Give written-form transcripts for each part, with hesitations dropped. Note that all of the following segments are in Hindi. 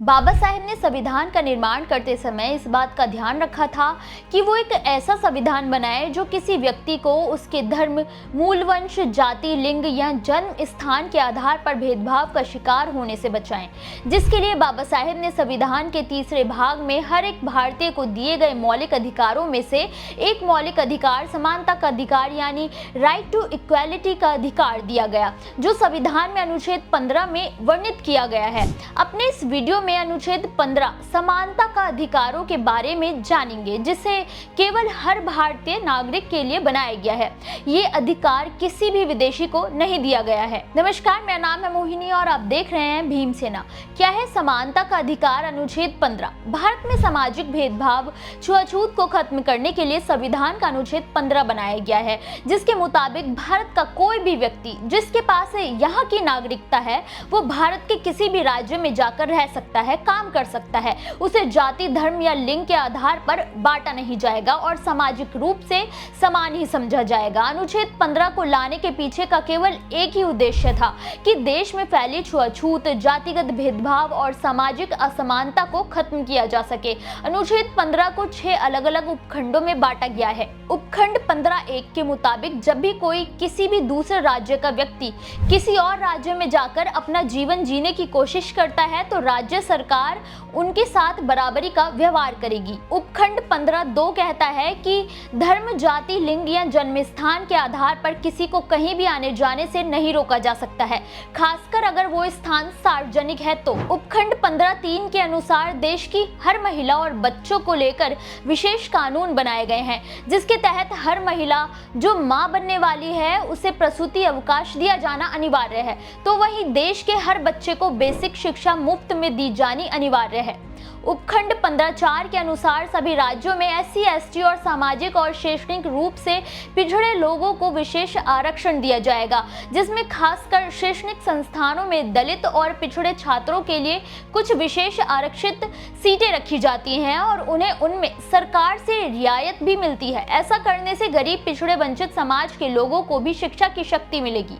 बाबा साहेब ने संविधान का निर्माण करते समय इस बात का ध्यान रखा था कि वो एक ऐसा संविधान बनाए जो किसी व्यक्ति को उसके धर्म, मूल वंश, जाति, लिंग या जन्म स्थान के आधार पर भेदभाव का शिकार होने से बचाएं। जिसके लिए बाबा साहेब ने संविधान के तीसरे भाग में हर एक भारतीय को दिए गए मौलिक अधिकारों में से एक मौलिक अधिकार, समानता का अधिकार यानी राइट टू इक्वालिटी का अधिकार दिया गया, जो संविधान में अनुच्छेद 15 में वर्णित किया गया है। अपने इस वीडियो में अनुच्छेद 15 समानता का अधिकारों के बारे में जानेंगे, जिसे केवल हर भारतीय नागरिक के लिए बनाया गया है। ये अधिकार किसी भी विदेशी को नहीं दिया गया है। नमस्कार, मेरा नाम है मोहिनी और आप देख रहे हैं भीमसेना। क्या है समानता का अधिकार? अनुच्छेद 15 भारत में सामाजिक भेदभाव, छुआछूत को खत्म करने के लिए संविधान का अनुच्छेद 15 बनाया गया है, जिसके मुताबिक भारत का कोई भी व्यक्ति जिसके पास यहाँ की नागरिकता है वो भारत के किसी भी राज्य में जाकर रह सकता है, काम कर सकता है। उसे जाति, धर्म या लिंग के आधार पर बांटा नहीं जाएगा और सामाजिक रूप से समान ही समझा जाएगा। अनुच्छेद 15 को लाने के पीछे का केवल एक ही उद्देश्य था कि देश में फैली छुआछूत, जातिगत भेदभाव और सामाजिक असमानता को खत्म किया जा सके। अनुच्छेद 15 को 6 अलग अलग उपखंडों में बांटा गया है। उपखंड 15(1) के मुताबिक जब भी कोई किसी भी दूसरे राज्य का व्यक्ति किसी और राज्य में जाकर अपना जीवन जीने की कोशिश करता है तो राज्य सरकार उनके साथ बराबरी का व्यवहार करेगी। उपखंड 15(2) कहता है कि धर्म, जाति, लिंग या जन्म स्थान के आधार पर किसी को कहीं भी आने जाने से नहीं रोका जा सकता है, खासकर अगर वो स्थान सार्वजनिक है तो। उपखंड 15(3) के अनुसार देश की हर महिला और बच्चों को लेकर विशेष कानून बनाए गए हैं, जिसके तहत हर महिला जो मां बनने वाली है उसे प्रसूति अवकाश दिया जाना अनिवार्य है, तो वहीं देश के हर बच्चे को बेसिक शिक्षा मुफ्त में दी जानी अनिवार्य है। उपखंड 15(4) के अनुसार सभी राज्यों में SC, ST और सामाजिक और शैक्षणिक रूप से पिछड़े लोगों को विशेष आरक्षण दिया जाएगा, जिसमें खासकर शैक्षणिक संस्थानों में दलित और पिछड़े छात्रों के लिए कुछ विशेष आरक्षित सीटें रखी जाती हैं और उन्हें उनमें सरकार से रियायत भी मिलती है। ऐसा करने से गरीब, पिछड़े, वंचित समाज के लोगों को भी शिक्षा की शक्ति मिलेगी।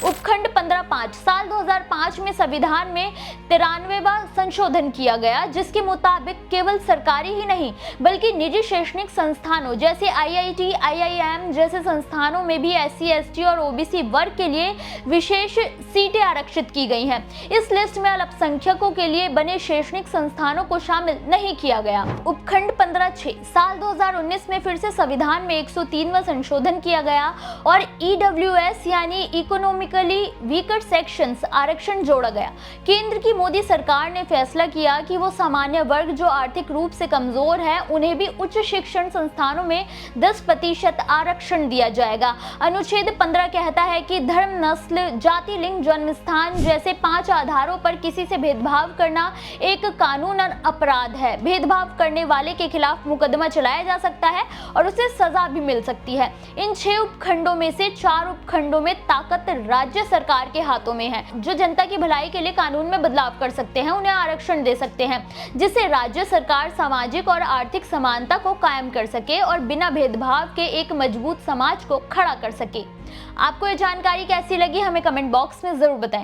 उपखंड 15(5) साल 2005 में संविधान में 93वां संशोधन किया गया, जिसके मुताबिक केवल सरकारी ही नहीं बल्कि निजी शैक्षणिक संस्थानों जैसे IIT, IIM जैसे संस्थानों में भी SC, ST और OBC वर्ग के लिए विशेष सीटें आरक्षित की गई हैं। इस लिस्ट में अल्पसंख्यकों के लिए बने शैक्षणिक संस्थानों को शामिल नहीं किया गया। उपखंड 15(6) साल 2019 में फिर से संविधान में 103वां संशोधन किया गया और EWS यानी इकोनॉमिकली वीकर सेक्शंस आरक्षण जोड़ा गया। केंद्र की मोदी सरकार ने फैसला किया कि वो सामान्य वर्ग जो आर्थिक रूप से कमजोर है उन्हें भी उच्च शिक्षण संस्थानों में 10% आरक्षण दिया जाएगा। अनुच्छेद 15 कहता है कि धर्म, नस्ल, जाति, लिंग, जन्म स्थान जैसे 5 आधारों पर किसी से भेदभाव करना एक कानूनन अपराध है। भेदभाव करने वाले के खिलाफ मुकदमा चलाया जा सकता है और उसे सजा भी मिल सकती है। इन 6 उपखंडों में से 4 उपखंडों में ताकत राज्य सरकार के हाथों में है, जो जनता की भलाई के लिए कानून में बदलाव कर सकते हैं, उन्हें आरक्षण दे सकते हैं, जिससे राज्य सरकार सामाजिक और आर्थिक समानता को कायम कर सके और बिना भेदभाव के एक मजबूत समाज को खड़ा कर सके। आपको ये जानकारी कैसी लगी हमें कमेंट बॉक्स में जरूर बताएं।